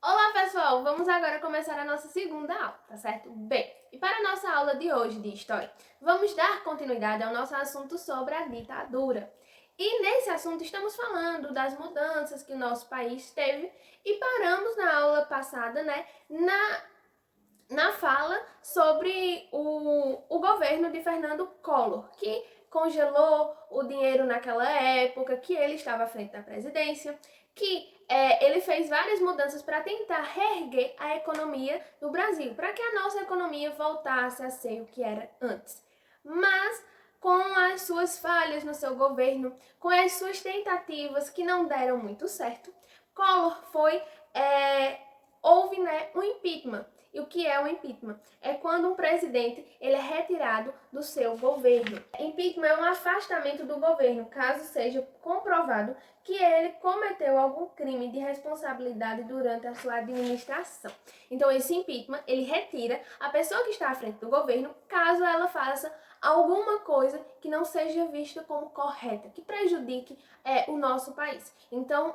Olá pessoal, vamos agora começar a nossa segunda aula, tá certo? Bem, e para a nossa aula de hoje de História, vamos dar continuidade ao nosso assunto sobre a ditadura. E nesse assunto estamos falando das mudanças que o nosso país teve e paramos na aula passada, na fala sobre o governo de Fernando Collor, que congelou o dinheiro naquela época, que ele estava à frente da presidência, que ele fez várias mudanças para tentar reerguer a economia do Brasil, para que a nossa economia voltasse a ser o que era antes. Mas com as suas falhas no seu governo, com as suas tentativas que não deram muito certo, Collor houve um impeachment. E o que é o impeachment? É quando um presidente ele é retirado do seu governo. Impeachment é um afastamento do governo, caso seja comprovado que ele cometeu algum crime de responsabilidade durante a sua administração. Então, esse impeachment, ele retira a pessoa que está à frente do governo, caso ela faça alguma coisa que não seja vista como correta, que prejudique o nosso país. Então,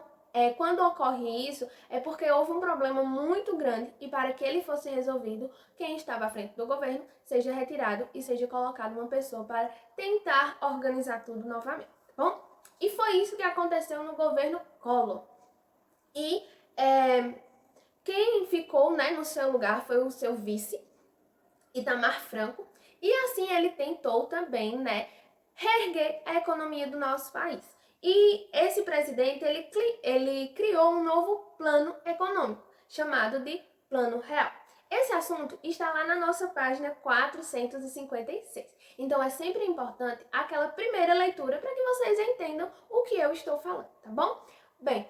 quando ocorre isso, é porque houve um problema muito grande e para que ele fosse resolvido, quem estava à frente do governo seja retirado e seja colocado uma pessoa para tentar organizar tudo novamente, tá bom? E foi isso que aconteceu no governo Collor. E quem ficou no seu lugar foi o seu vice, Itamar Franco, e assim ele tentou também reerguer a economia do nosso país. E esse presidente, ele criou um novo plano econômico, chamado de Plano Real. Esse assunto está lá na nossa página 456. Então é sempre importante aquela primeira leitura para que vocês entendam o que eu estou falando, tá bom? Bem,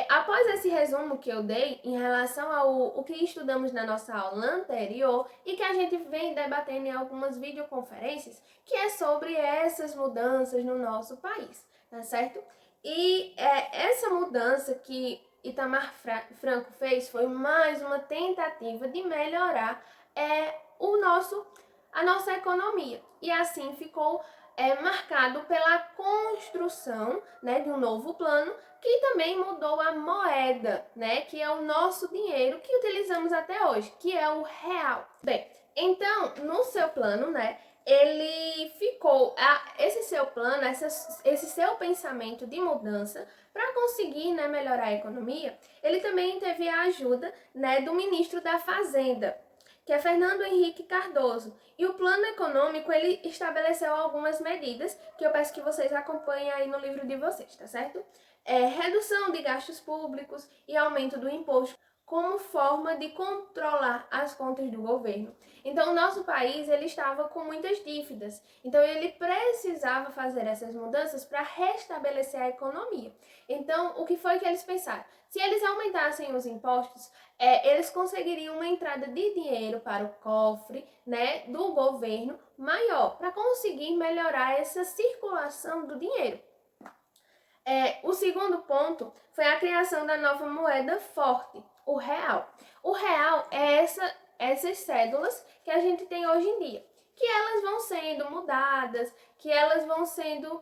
após esse resumo que eu dei em relação ao que estudamos na nossa aula anterior e que a gente vem debatendo em algumas videoconferências, que é sobre essas mudanças no nosso país, tá certo? E essa mudança que Itamar Franco fez foi mais uma tentativa de melhorar a nossa economia. E assim ficou marcado pela construção de um novo plano que também mudou a moeda, que é o nosso dinheiro que utilizamos até hoje, que é o real. Bem, então, no seu plano, ele ficou, esse seu plano, esse seu pensamento de mudança, para conseguir melhorar a economia, ele também teve a ajuda do ministro da Fazenda, que é Fernando Henrique Cardoso. E o plano econômico, ele estabeleceu algumas medidas, que eu peço que vocês acompanhem aí no livro de vocês, tá certo? Redução de gastos públicos e aumento do imposto como forma de controlar as contas do governo. Então, o nosso país ele estava com muitas dívidas. Então, ele precisava fazer essas mudanças para restabelecer a economia. Então, o que foi que eles pensaram? Se eles aumentassem os impostos, eles conseguiriam uma entrada de dinheiro para o cofre do governo maior, para conseguir melhorar essa circulação do dinheiro. O segundo ponto foi a criação da nova moeda forte, o real. O real é essas cédulas que a gente tem hoje em dia, que elas vão sendo mudadas, que elas vão sendo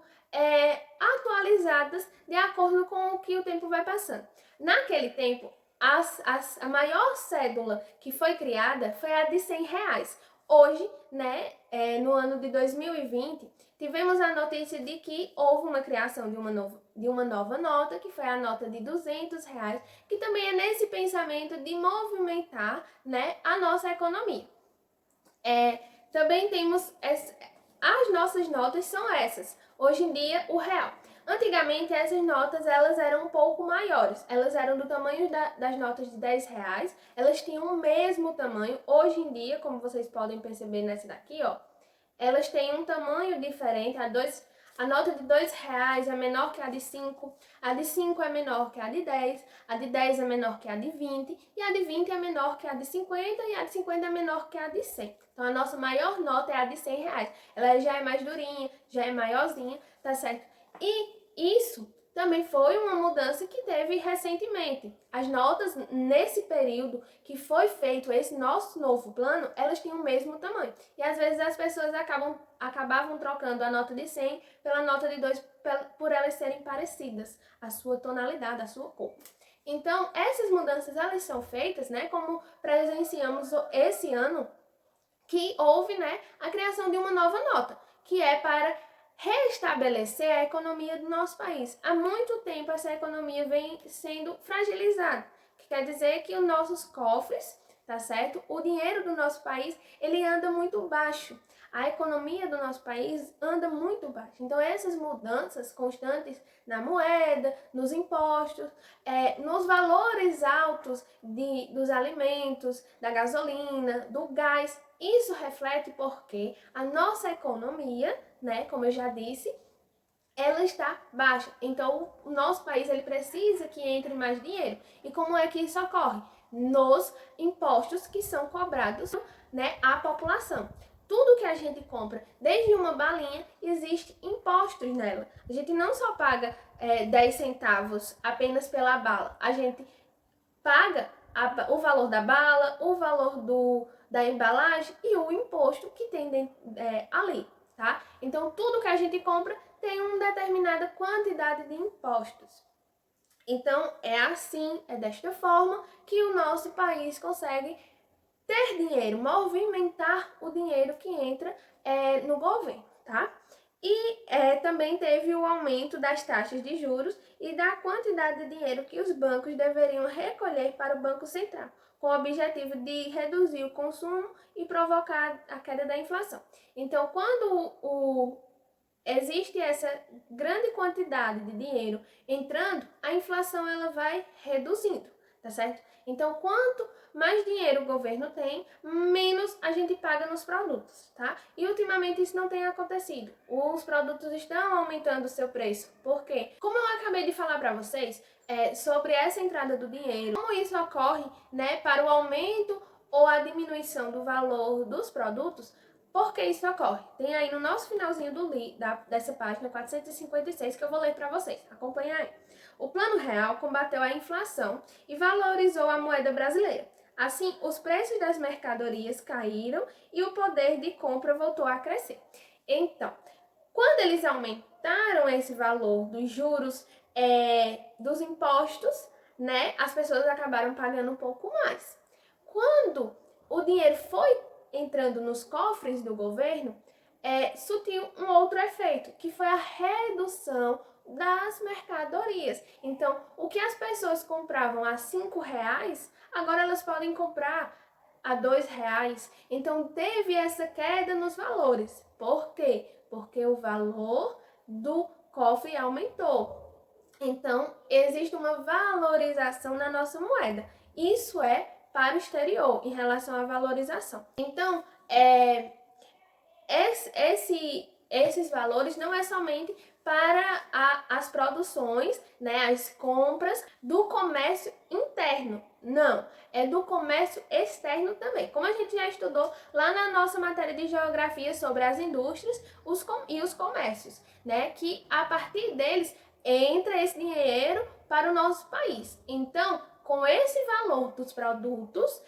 atualizadas de acordo com o que o tempo vai passando. Naquele tempo, a maior cédula que foi criada foi a de R$ 100. Hoje, no ano de 2020, tivemos a notícia de que houve uma criação de uma nova nota, que foi a nota de R$ 200, que também é nesse pensamento de movimentar a nossa economia. Também temos as nossas notas são essas. Hoje em dia, o real. Antigamente, essas notas elas eram um pouco maiores. Elas eram do tamanho das notas de R$ 10. Elas tinham o mesmo tamanho. Hoje em dia, como vocês podem perceber nessa daqui, ó, elas têm um tamanho diferente. A nota de R$ 2 é menor que a de 5, a de 5 é menor que a de 10, a de 10 é menor que a de 20 e a de 20 é menor que a de 50 e a de 50 é menor que a de 100. Então, a nossa maior nota é a de R$ 100. Ela já é mais durinha, já é maiorzinha, tá certo? E isso também foi uma mudança que teve recentemente. As notas, nesse período que foi feito esse nosso novo plano, elas tinham o mesmo tamanho. E às vezes as pessoas acabavam trocando a nota de 100 pela nota de 2 por elas serem parecidas, a sua tonalidade, a sua cor. Então, essas mudanças, elas são feitas, né, como presenciamos esse ano, que houve, né, a criação de uma nova nota, que é para restabelecer a economia do nosso país. Há muito tempo essa economia vem sendo fragilizada, que quer dizer que os nossos cofres, tá certo? O dinheiro do nosso país, ele anda muito baixo. A economia do nosso país anda muito baixo. Então, essas mudanças constantes na moeda, nos impostos, nos valores altos dos alimentos, da gasolina, do gás, isso reflete porque a nossa economia, né, como eu já disse, ela está baixa. Então, o nosso país ele precisa que entre mais dinheiro. E como é que isso ocorre? Nos impostos que são cobrados, né, à população. Tudo que a gente compra, desde uma balinha, existe impostos nela. A gente não só paga 10 centavos apenas pela bala. A gente paga o valor da bala, o valor da embalagem e o imposto que tem ali, tá? Então, tudo que a gente compra tem uma determinada quantidade de impostos. Então, é assim, é desta forma que o nosso país consegue ter dinheiro, movimentar o dinheiro que entra no governo, tá? E também teve o aumento das taxas de juros e da quantidade de dinheiro que os bancos deveriam recolher para o Banco Central, com o objetivo de reduzir o consumo e provocar a queda da inflação. Então, quando existe essa grande quantidade de dinheiro entrando, a inflação ela vai reduzindo, tá certo? Então, quanto mais dinheiro o governo tem, menos a gente paga nos produtos, tá? E ultimamente isso não tem acontecido. Os produtos estão aumentando o seu preço. Por quê? Como eu acabei de falar para vocês, sobre essa entrada do dinheiro, como isso ocorre, né, para o aumento ou a diminuição do valor dos produtos. Por que isso ocorre? Tem aí no nosso finalzinho dessa página 456 que eu vou ler para vocês. Acompanha aí. O Plano Real combateu a inflação e valorizou a moeda brasileira. Assim, os preços das mercadorias caíram e o poder de compra voltou a crescer. Então, quando eles aumentaram esse valor dos juros, dos impostos, né, as pessoas acabaram pagando um pouco mais. Quando o dinheiro foi entrando nos cofres do governo, surtiu um outro efeito, que foi a redução das mercadorias. Então, o que as pessoas compravam a R$ 5, agora elas podem comprar a R$ 2. Então, teve essa queda nos valores. Por quê? Porque o valor do cofre aumentou. Então, existe uma valorização na nossa moeda. Isso é para o exterior, em relação à valorização. Então, esses valores não é somente para as produções, né, as compras do comércio interno. Não, é do comércio externo também. Como a gente já estudou lá na nossa matéria de geografia sobre as indústrias e os comércios, né, que a partir deles entra esse dinheiro para o nosso país. Então, com esse valor dos produtos,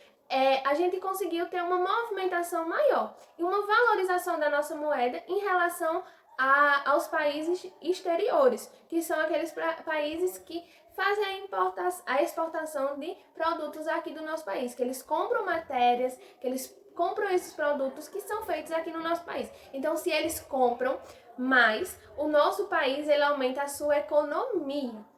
a gente conseguiu ter uma movimentação maior e uma valorização da nossa moeda em relação aos países exteriores, que são aqueles países que fazem a exportação de produtos aqui do nosso país, que eles compram matérias, que eles compram esses produtos que são feitos aqui no nosso país. Então, se eles compram mais, o nosso país ele aumenta a sua economia.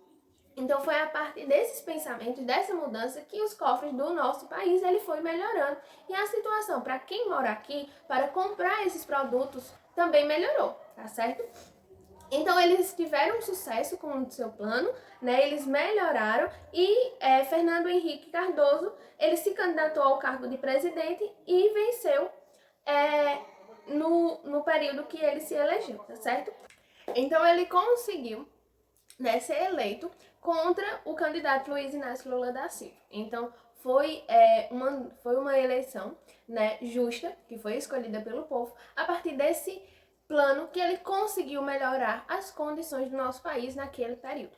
Então foi a partir desses pensamentos, dessa mudança, que os cofres do nosso país ele foi melhorando. E a situação para quem mora aqui, para comprar esses produtos, também melhorou, tá certo? Então eles tiveram sucesso com o seu plano, né? Eles melhoraram e Fernando Henrique Cardoso, ele se candidatou ao cargo de presidente e venceu no período que ele se elegeu, tá certo? Então ele conseguiu, né, ser eleito contra o candidato Luiz Inácio Lula da Silva. Então, foi uma eleição, né, justa, que foi escolhida pelo povo, a partir desse plano que ele conseguiu melhorar as condições do nosso país naquele período.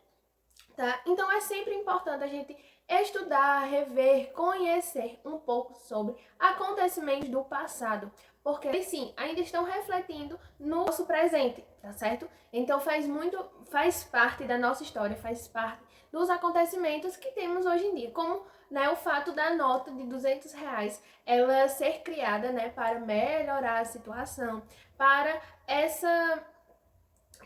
tá? Então é sempre importante a gente estudar, rever, conhecer um pouco sobre acontecimentos do passado, porque eles sim ainda estão refletindo no nosso presente, tá certo? Então faz parte da nossa história, faz parte dos acontecimentos que temos hoje em dia, como, né, o fato da nota de R$ 200 ela ser criada, né, para melhorar a situação, para essa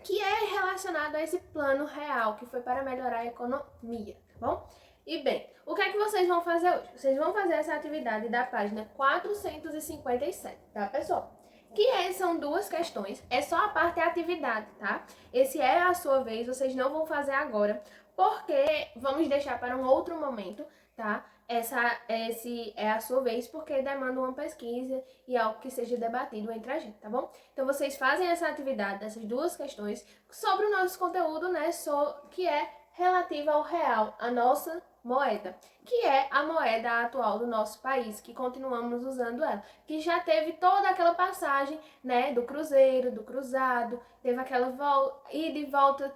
que é relacionado a esse plano real, que foi para melhorar a economia, tá bom? E bem, o que é que vocês vão fazer hoje? Vocês vão fazer essa atividade da página 457, tá, pessoal? São duas questões, é só a parte da atividade, tá? Esse é a sua vez, vocês não vão fazer agora, porque vamos deixar para um outro momento, tá? Esse é a sua vez, porque demanda uma pesquisa e algo que seja debatido entre a gente, tá bom? Então vocês fazem essa atividade dessas duas questões sobre o nosso conteúdo, né, que é relativa ao real, a nossa moeda, que é a moeda atual do nosso país, que continuamos usando ela, que já teve toda aquela passagem, né, do cruzeiro, do cruzado, teve aquela ida e volta,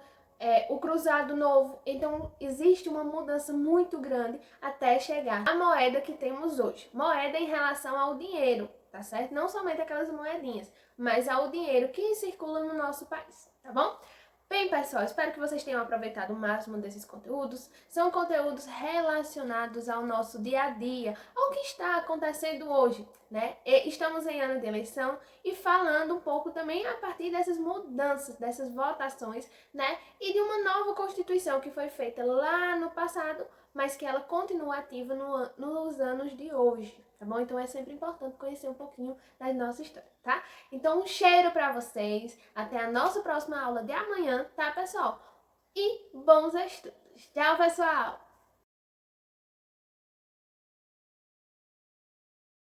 o cruzado novo. Então existe uma mudança muito grande até chegar à moeda que temos hoje. Moeda em relação ao dinheiro, tá certo? Não somente aquelas moedinhas, mas ao dinheiro que circula no nosso país, tá bom? Bem, pessoal, espero que vocês tenham aproveitado o máximo desses conteúdos. São conteúdos relacionados ao nosso dia a dia, ao que está acontecendo hoje, né? Estamos em ano de eleição e falando um pouco também a partir dessas mudanças, dessas votações, né? E de uma nova Constituição que foi feita lá no passado, mas que ela continua ativa nos anos de hoje, tá bom? Então é sempre importante conhecer um pouquinho da nossa história, tá? Então um cheiro pra vocês, até a nossa próxima aula de amanhã, tá, pessoal? E bons estudos! Tchau, pessoal!